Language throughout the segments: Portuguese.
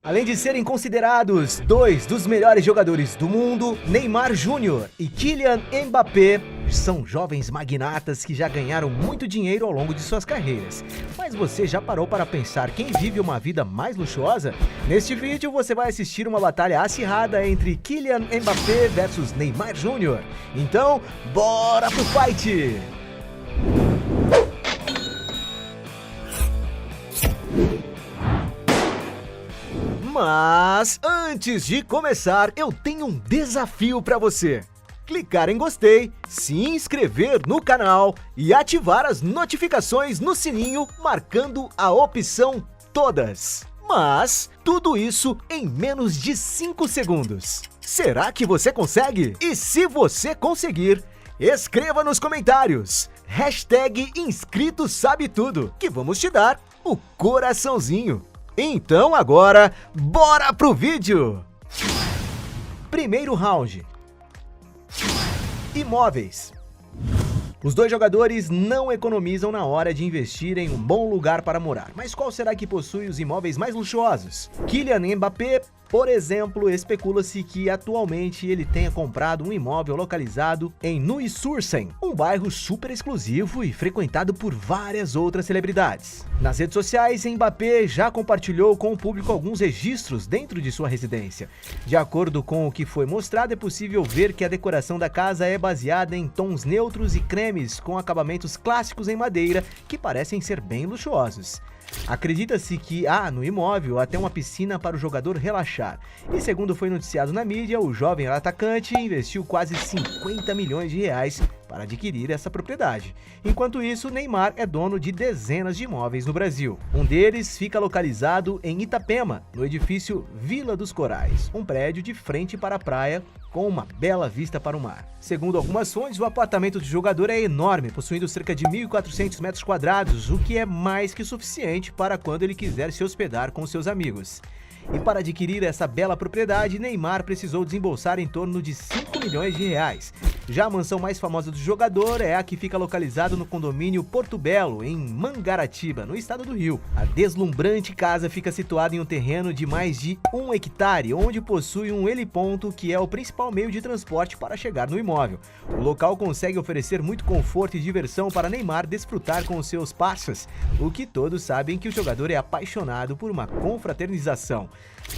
Além de serem considerados dois dos melhores jogadores do mundo, Neymar Júnior e Kylian Mbappé são jovens magnatas que já ganharam muito dinheiro ao longo de suas carreiras. Mas você já parou para pensar quem vive uma vida mais luxuosa? Neste vídeo você vai assistir uma batalha acirrada entre Kylian Mbappé versus Neymar Júnior. Então, bora pro fight! Mas antes de começar, eu tenho um desafio para você. Clicar em gostei, se inscrever no canal e ativar as notificações no sininho marcando a opção todas. Mas tudo isso em menos de 5 segundos. Será que você consegue? E se você conseguir, escreva nos comentários #InscritoSabeTudo que vamos te dar o coraçãozinho. Então agora, bora pro vídeo! Primeiro round. Imóveis. Os dois jogadores não economizam na hora de investir em um bom lugar para morar. Mas qual será que possui os imóveis mais luxuosos? Kylian Mbappé, por exemplo, especula-se que atualmente ele tenha comprado um imóvel localizado em Neuilly-sur-Seine, um bairro super exclusivo e frequentado por várias outras celebridades. Nas redes sociais, Mbappé já compartilhou com o público alguns registros dentro de sua residência. De acordo com o que foi mostrado, é possível ver que a decoração da casa é baseada em tons neutros e cremes com acabamentos clássicos em madeira que parecem ser bem luxuosos. Acredita-se que há no imóvel até uma piscina para o jogador relaxar. E segundo foi noticiado na mídia, o jovem atacante investiu quase 50 milhões de reais para adquirir essa propriedade. Enquanto isso, Neymar é dono de dezenas de imóveis no Brasil. Um deles fica localizado em Itapema, no edifício Vila dos Corais, um prédio de frente para a praia com uma bela vista para o mar. Segundo algumas fontes, o apartamento do jogador é enorme, possuindo cerca de 1.400 metros quadrados, o que é mais que suficiente para quando ele quiser se hospedar com seus amigos. E para adquirir essa bela propriedade, Neymar precisou desembolsar em torno de 5 milhões de reais. Já a mansão mais famosa do jogador é a que fica localizada no condomínio Porto Belo, em Mangaratiba, no estado do Rio. A deslumbrante casa fica situada em um terreno de mais de 1 hectare, onde possui um heliponto que é o principal meio de transporte para chegar no imóvel. O local consegue oferecer muito conforto e diversão para Neymar desfrutar com os seus parceiros, o que todos sabem que o jogador é apaixonado por uma confraternização.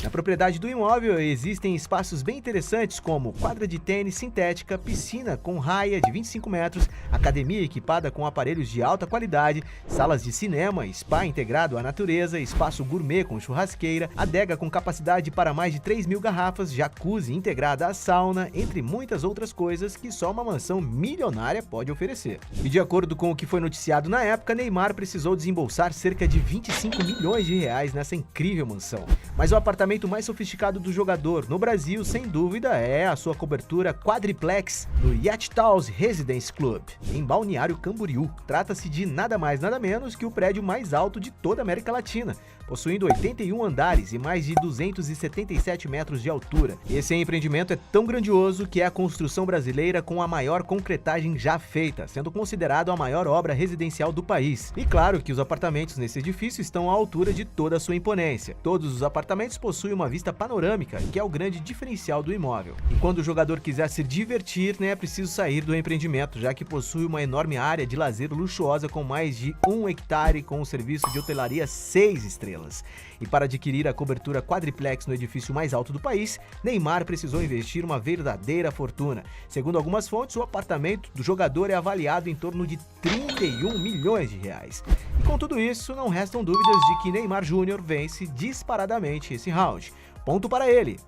Na propriedade do imóvel existem espaços bem interessantes como quadra de tênis sintética, piscina com raia de 25 metros, academia equipada com aparelhos de alta qualidade, salas de cinema, spa integrado à natureza, espaço gourmet com churrasqueira, adega com capacidade para mais de 3.000 garrafas, jacuzzi integrada à sauna, entre muitas outras coisas que só uma mansão milionária pode oferecer. E de acordo com o que foi noticiado na época, Neymar precisou desembolsar cerca de 25 milhões de reais nessa incrível mansão. Mas o apartamento mais sofisticado do jogador no Brasil, sem dúvida, é a sua cobertura quadriplex no Yacht House Residence Club, em Balneário Camboriú. Trata-se de nada mais nada menos que o prédio mais alto de toda a América Latina, possuindo 81 andares e mais de 277 metros de altura. Esse empreendimento é tão grandioso que é a construção brasileira com a maior concretagem já feita, sendo considerado a maior obra residencial do país. E claro que os apartamentos nesse edifício estão à altura de toda a sua imponência. Todos os apartamentos possuem uma vista panorâmica, que é o grande diferencial do imóvel. E quando o jogador quiser se divertir, é preciso sair do empreendimento, já que possui uma enorme área de lazer luxuosa com mais de 1 hectare com um serviço de hotelaria 6 estrelas. E para adquirir a cobertura quadriplex no edifício mais alto do país, Neymar precisou investir uma verdadeira fortuna. Segundo algumas fontes, o apartamento do jogador é avaliado em torno de 31 milhões de reais. E com tudo isso, não restam dúvidas de que Neymar Júnior vence disparadamente esse round. Ponto para ele.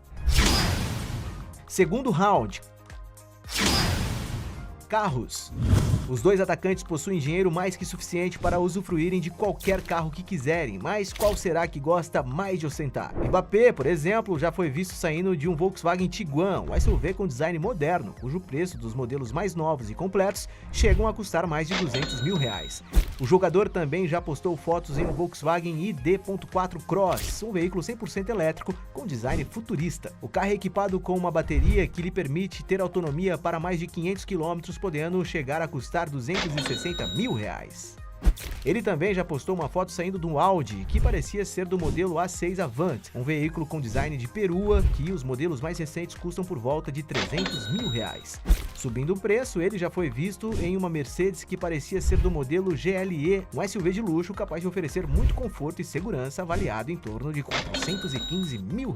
Segundo round. Carros. Os dois atacantes possuem dinheiro mais que suficiente para usufruírem de qualquer carro que quiserem, mas qual será que gosta mais de ostentar? Mbappé, por exemplo, já foi visto saindo de um Volkswagen Tiguan, um SUV com design moderno, cujo preço dos modelos mais novos e completos chegam a custar mais de 200 mil reais. O jogador também já postou fotos em um Volkswagen ID.4 Cross, um veículo 100% elétrico com design futurista. O carro é equipado com uma bateria que lhe permite ter autonomia para mais de 500 km, podendo chegar a custar 260 mil reais. Ele também já postou uma foto saindo do Audi, que parecia ser do modelo A6 Avant, um veículo com design de perua, que os modelos mais recentes custam por volta de R$300 mil. Subindo o preço, ele já foi visto em uma Mercedes que parecia ser do modelo GLE, um SUV de luxo capaz de oferecer muito conforto e segurança, avaliado em torno de R$415 mil.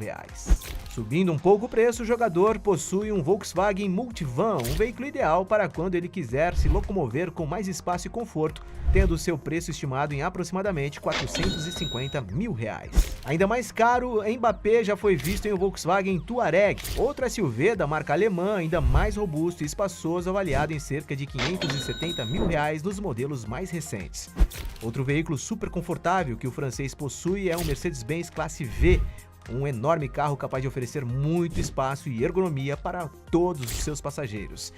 Subindo um pouco o preço, o jogador possui um Volkswagen Multivan, um veículo ideal para quando ele quiser se locomover com mais espaço e conforto, tendo seu preço estimado em aproximadamente R$450 mil. Ainda mais caro, Mbappé já foi visto em um Volkswagen Touareg, outro SUV da marca alemã, ainda mais robusto e espaçoso, avaliado em cerca de R$570 mil nos modelos mais recentes. Outro veículo super confortável que o francês possui é um Mercedes-Benz Classe V, um enorme carro capaz de oferecer muito espaço e ergonomia para todos os seus passageiros.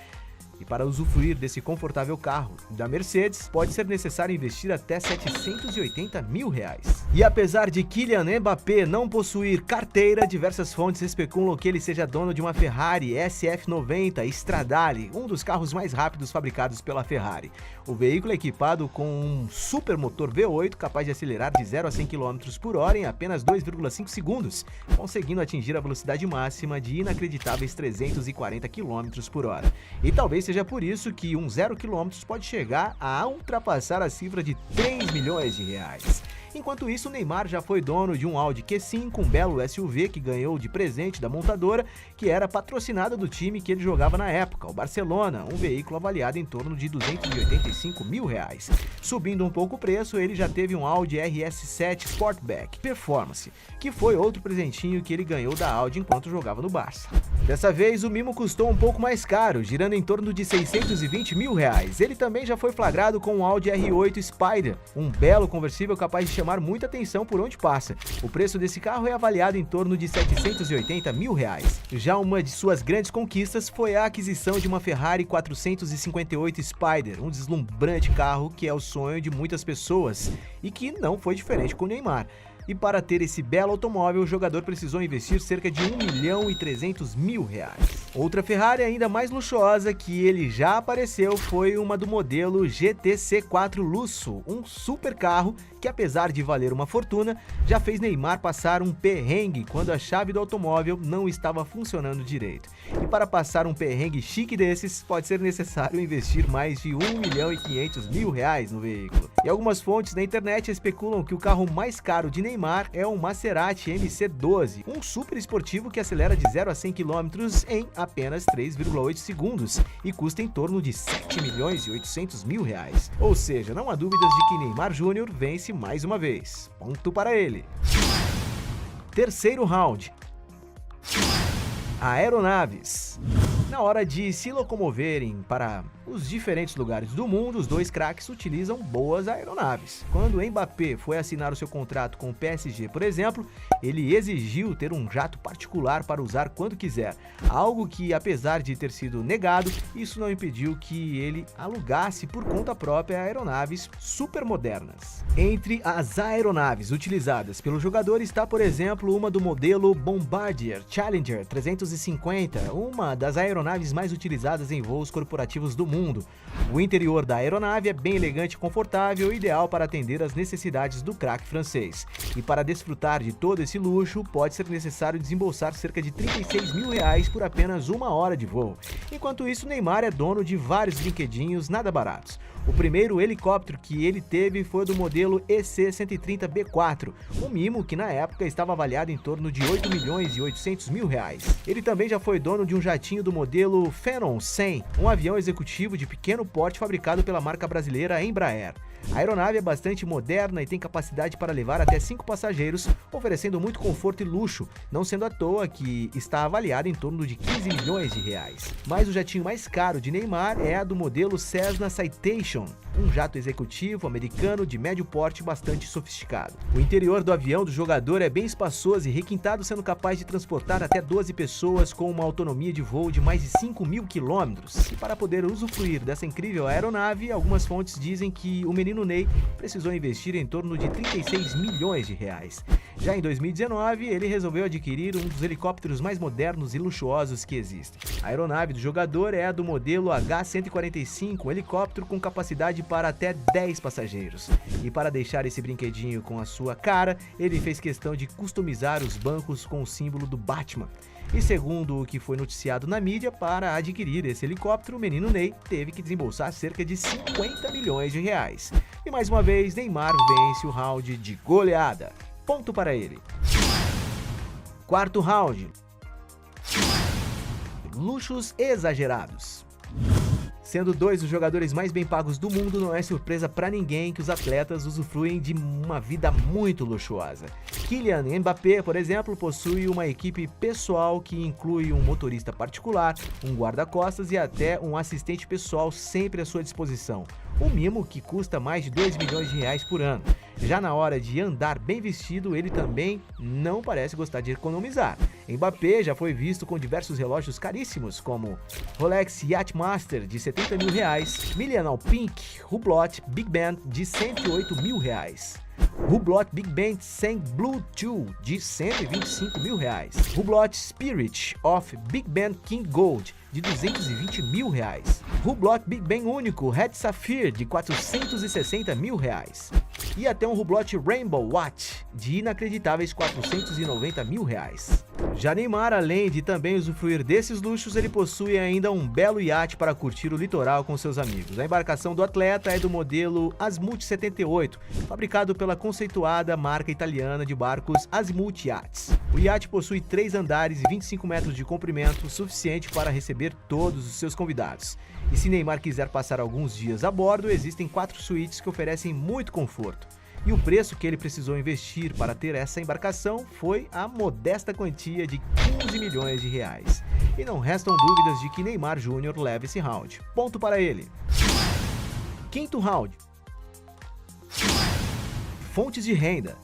E para usufruir desse confortável carro da Mercedes, pode ser necessário investir até R$780 mil. E apesar de Kylian Mbappé não possuir carteira, diversas fontes especulam que ele seja dono de uma Ferrari SF90 Stradale, um dos carros mais rápidos fabricados pela Ferrari. O veículo é equipado com um super motor V8 capaz de acelerar de 0 a 100 km por hora em apenas 2,5 segundos, conseguindo atingir a velocidade máxima de inacreditáveis 340 km por hora. E talvez seja por isso que um 0 km pode chegar a ultrapassar a cifra de R$3 milhões. Enquanto isso, Neymar já foi dono de um Audi Q5, um belo SUV que ganhou de presente da montadora, que era patrocinada do time que ele jogava na época, o Barcelona, um veículo avaliado em torno de R$285 mil. Subindo um pouco o preço, ele já teve um Audi RS7 Sportback Performance, que foi outro presentinho que ele ganhou da Audi enquanto jogava no Barça. Dessa vez, o mimo custou um pouco mais caro, girando em torno de R$620 mil. Ele também já foi flagrado com um Audi R8 Spider, um belo conversível capaz de chamar muita atenção por onde passa. O preço desse carro é avaliado em torno de R$780 mil. Já uma de suas grandes conquistas foi a aquisição de uma Ferrari 458 Spider, um deslumbrante carro que é o sonho de muitas pessoas e que não foi diferente com o Neymar. E para ter esse belo automóvel, o jogador precisou investir cerca de R$1,3 milhão. Outra Ferrari ainda mais luxuosa que ele já apareceu foi uma do modelo GTC4 Lusso, um super carro que, apesar de valer uma fortuna, já fez Neymar passar um perrengue quando a chave do automóvel não estava funcionando direito. E para passar um perrengue chique desses, pode ser necessário investir mais de R$1,5 milhão no veículo. E algumas fontes na internet especulam que o carro mais caro de Neymar é um Maserati MC12, um super esportivo que acelera de 0 a 100 km em apenas 3,8 segundos e custa em torno de R$7,8 milhões. Ou seja, não há dúvidas de que Neymar Júnior vence mais uma vez. Ponto para ele. Terceiro round. Aeronaves. Na hora de se locomoverem para os diferentes lugares do mundo, os dois craques utilizam boas aeronaves. Quando Mbappé foi assinar o seu contrato com o PSG, por exemplo, ele exigiu ter um jato particular para usar quando quiser, algo que, apesar de ter sido negado, isso não impediu que ele alugasse por conta própria aeronaves super modernas. Entre as aeronaves utilizadas pelo jogador está, por exemplo, uma do modelo Bombardier Challenger 350, uma das aeronaves mais utilizadas em voos corporativos do mundo. O interior da aeronave é bem elegante e confortável, ideal para atender às necessidades do craque francês. E para desfrutar de todo esse luxo, pode ser necessário desembolsar cerca de R$36 mil por apenas uma hora de voo. Enquanto isso, Neymar é dono de vários brinquedinhos nada baratos. O primeiro helicóptero que ele teve foi do modelo EC-130B4, um mimo que na época estava avaliado em torno de R$8,8 milhões. Ele também já foi dono de um jatinho do modelo Phenom 100, um avião executivo de pequeno porte fabricado pela marca brasileira Embraer. A aeronave é bastante moderna e tem capacidade para levar até 5 passageiros, oferecendo muito conforto e luxo, não sendo à toa que está avaliada em torno de R$15 milhões. Mas o jatinho mais caro de Neymar é a do modelo Cessna Citation, um jato executivo americano de médio porte bastante sofisticado. O interior do avião do jogador é bem espaçoso e requintado, sendo capaz de transportar até 12 pessoas com uma autonomia de voo de mais de 5.000 km. E para poder usufruir dessa incrível aeronave, algumas fontes dizem que o menino menino Ney precisou investir em torno de 36 milhões de reais. Já em 2019, ele resolveu adquirir um dos helicópteros mais modernos e luxuosos que existem. A aeronave do jogador é a do modelo H-145, um helicóptero com capacidade para até 10 passageiros. E para deixar esse brinquedinho com a sua cara, ele fez questão de customizar os bancos com o símbolo do Batman. E segundo o que foi noticiado na mídia, para adquirir esse helicóptero, o menino Ney teve que desembolsar cerca de 50 milhões de reais. E mais uma vez, Neymar vence o round de goleada. Ponto para ele. Quarto round. Luxos exagerados. Sendo dois dos jogadores mais bem pagos do mundo, não é surpresa para ninguém que os atletas usufruem de uma vida muito luxuosa. Kylian Mbappé, por exemplo, possui uma equipe pessoal que inclui um motorista particular, um guarda-costas e até um assistente pessoal sempre à sua disposição. Um mimo que custa mais de 2 milhões de reais por ano. Já na hora de andar bem vestido, ele também não parece gostar de economizar. Mbappé já foi visto com diversos relógios caríssimos, como Rolex Yachtmaster de 70 mil reais, Millennial Pink Hublot Big Band de 108 mil reais. Hublot Big Band 100 Bluetooth de 125 mil reais. Hublot Spirit of Big Band King Gold de 220 mil reais. Hublot Big Band único Red Sapphire de 460 mil reais. E até um Hublot Rainbow Watch de inacreditáveis 490 mil reais. Já Neymar, além de também usufruir desses luxos, ele possui ainda um belo iate para curtir o litoral com seus amigos. A embarcação do atleta é do modelo Azimut 78, fabricado pela conceituada marca italiana de barcos Azimut Yachts. O iate possui 3 andares e 25 metros de comprimento, suficiente para receber todos os seus convidados. E se Neymar quiser passar alguns dias a bordo, existem 4 suítes que oferecem muito conforto. E o preço que ele precisou investir para ter essa embarcação foi a modesta quantia de 15 milhões de reais. E não restam dúvidas de que Neymar Júnior leva esse round. Ponto para ele. Quinto round. Fontes de renda.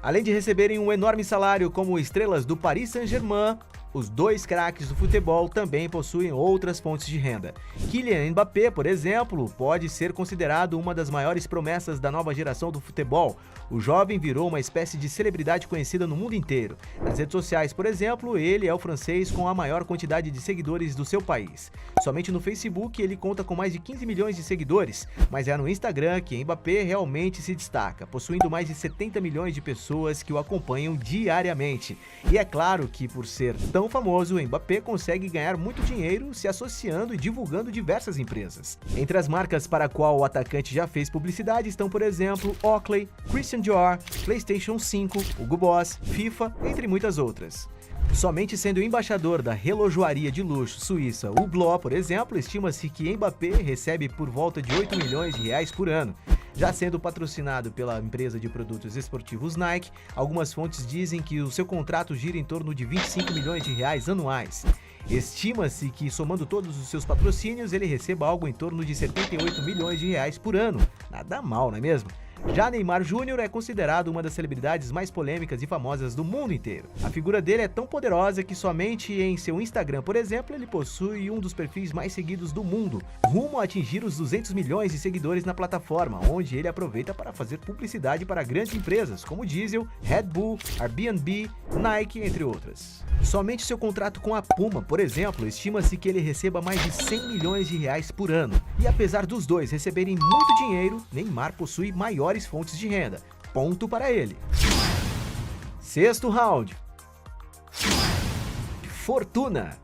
Além de receberem um enorme salário como estrelas do Paris Saint-Germain, os dois craques do futebol também possuem outras fontes de renda. Kylian Mbappé, por exemplo, pode ser considerado uma das maiores promessas da nova geração do futebol. O jovem virou uma espécie de celebridade conhecida no mundo inteiro. Nas redes sociais, por exemplo, ele é o francês com a maior quantidade de seguidores do seu país. Somente no Facebook ele conta com mais de 15 milhões de seguidores, mas é no Instagram que Mbappé realmente se destaca, possuindo mais de 70 milhões de pessoas que o acompanham diariamente. E é claro que por ser tão famoso, o Mbappé consegue ganhar muito dinheiro se associando e divulgando diversas empresas. Entre as marcas para a qual o atacante já fez publicidade estão, por exemplo, Oakley, Christian Dior, PlayStation 5, Hugo Boss, FIFA, entre muitas outras. Somente sendo embaixador da relojoaria de luxo suíça Hublot, por exemplo, estima-se que Mbappé recebe por volta de 8 milhões de reais por ano. Já sendo patrocinado pela empresa de produtos esportivos Nike, algumas fontes dizem que o seu contrato gira em torno de 25 milhões de reais anuais. Estima-se que, somando todos os seus patrocínios, ele receba algo em torno de 78 milhões de reais por ano. Nada mal, não é mesmo? Já Neymar Júnior é considerado uma das celebridades mais polêmicas e famosas do mundo inteiro. A figura dele é tão poderosa que somente em seu Instagram, por exemplo, ele possui um dos perfis mais seguidos do mundo, rumo a atingir os 200 milhões de seguidores na plataforma, onde ele aproveita para fazer publicidade para grandes empresas como Diesel, Red Bull, Airbnb, Nike, entre outras. Somente seu contrato com a Puma, por exemplo, estima-se que ele receba mais de 100 milhões de reais por ano. E apesar dos dois receberem muito dinheiro, Neymar possui maiores fontes de renda. Ponto para ele. Sexto round. Fortuna.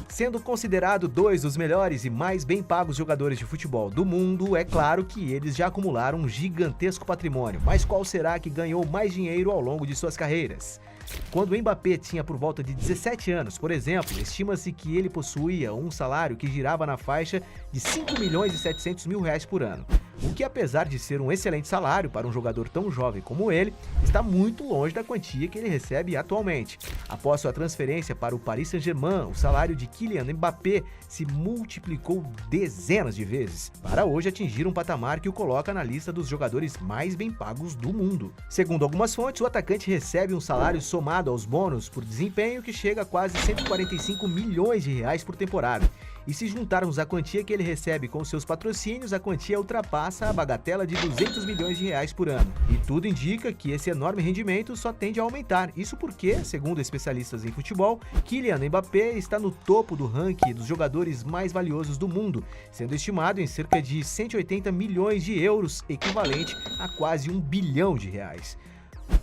Sendo considerado dois dos melhores e mais bem pagos jogadores de futebol do mundo, é claro que eles já acumularam um gigantesco patrimônio. Mas qual será que ganhou mais dinheiro ao longo de suas carreiras? Quando o Mbappé tinha por volta de 17 anos, por exemplo, estima-se que ele possuía um salário que girava na faixa de 5 milhões e 700 mil reais por ano. o que, apesar de ser um excelente salário para um jogador tão jovem como ele, está muito longe da quantia que ele recebe atualmente. Após sua transferência para o Paris Saint-Germain, o salário de Kylian Mbappé se multiplicou dezenas de vezes, para hoje atingir um patamar que o coloca na lista dos jogadores mais bem pagos do mundo. Segundo algumas fontes, o atacante recebe um salário somado aos bônus por desempenho que chega a quase 145 milhões de reais por temporada. E se juntarmos a quantia que ele recebe com seus patrocínios, a quantia ultrapassa a bagatela de 200 milhões de reais por ano. E tudo indica que esse enorme rendimento só tende a aumentar. Isso porque, segundo especialistas em futebol, Kylian Mbappé está no topo do ranking dos jogadores mais valiosos do mundo, sendo estimado em cerca de 180 milhões de euros, equivalente a quase 1 bilhão de reais.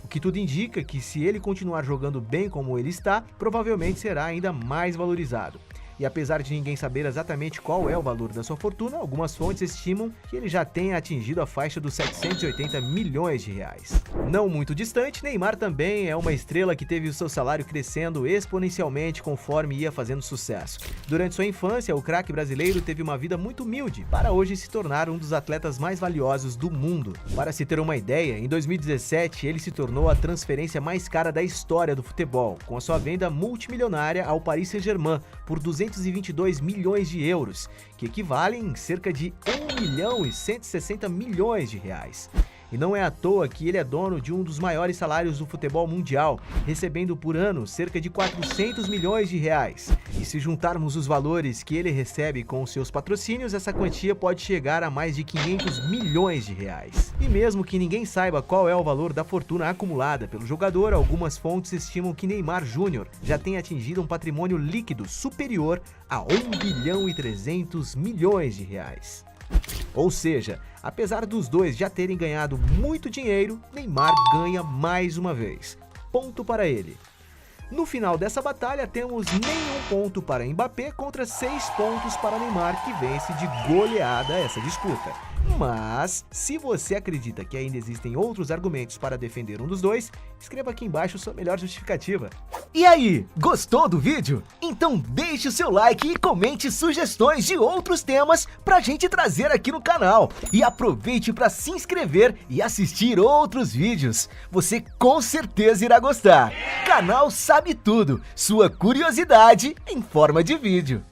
O que tudo indica que, se ele continuar jogando bem como ele está, provavelmente será ainda mais valorizado. E apesar de ninguém saber exatamente qual é o valor da sua fortuna, algumas fontes estimam que ele já tenha atingido a faixa dos 780 milhões de reais. Não muito distante, Neymar também é uma estrela que teve o seu salário crescendo exponencialmente conforme ia fazendo sucesso. Durante sua infância, o craque brasileiro teve uma vida muito humilde, para hoje se tornar um dos atletas mais valiosos do mundo. Para se ter uma ideia, em 2017 ele se tornou a transferência mais cara da história do futebol, com a sua venda multimilionária ao Paris Saint-Germain por 222 milhões de euros, que equivalem a cerca de 1 milhão e 160 milhões de reais. E não é à toa que ele é dono de um dos maiores salários do futebol mundial, recebendo por ano cerca de 400 milhões de reais. E se juntarmos os valores que ele recebe com seus patrocínios, essa quantia pode chegar a mais de 500 milhões de reais. E mesmo que ninguém saiba qual é o valor da fortuna acumulada pelo jogador, algumas fontes estimam que Neymar Júnior já tenha atingido um patrimônio líquido superior a 1 bilhão e 300 milhões de reais. Ou seja, apesar dos dois já terem ganhado muito dinheiro, Neymar ganha mais uma vez. Ponto para ele. No final dessa batalha, temos nenhum ponto para Mbappé contra 6 pontos para Neymar, que vence de goleada essa disputa. Mas, se você acredita que ainda existem outros argumentos para defender um dos dois, escreva aqui embaixo sua melhor justificativa. E aí, gostou do vídeo? Então deixe o seu like e comente sugestões de outros temas pra gente trazer aqui no canal. E aproveite para se inscrever e assistir outros vídeos. Você com certeza irá gostar. Canal Sabe Tudo, sua curiosidade em forma de vídeo.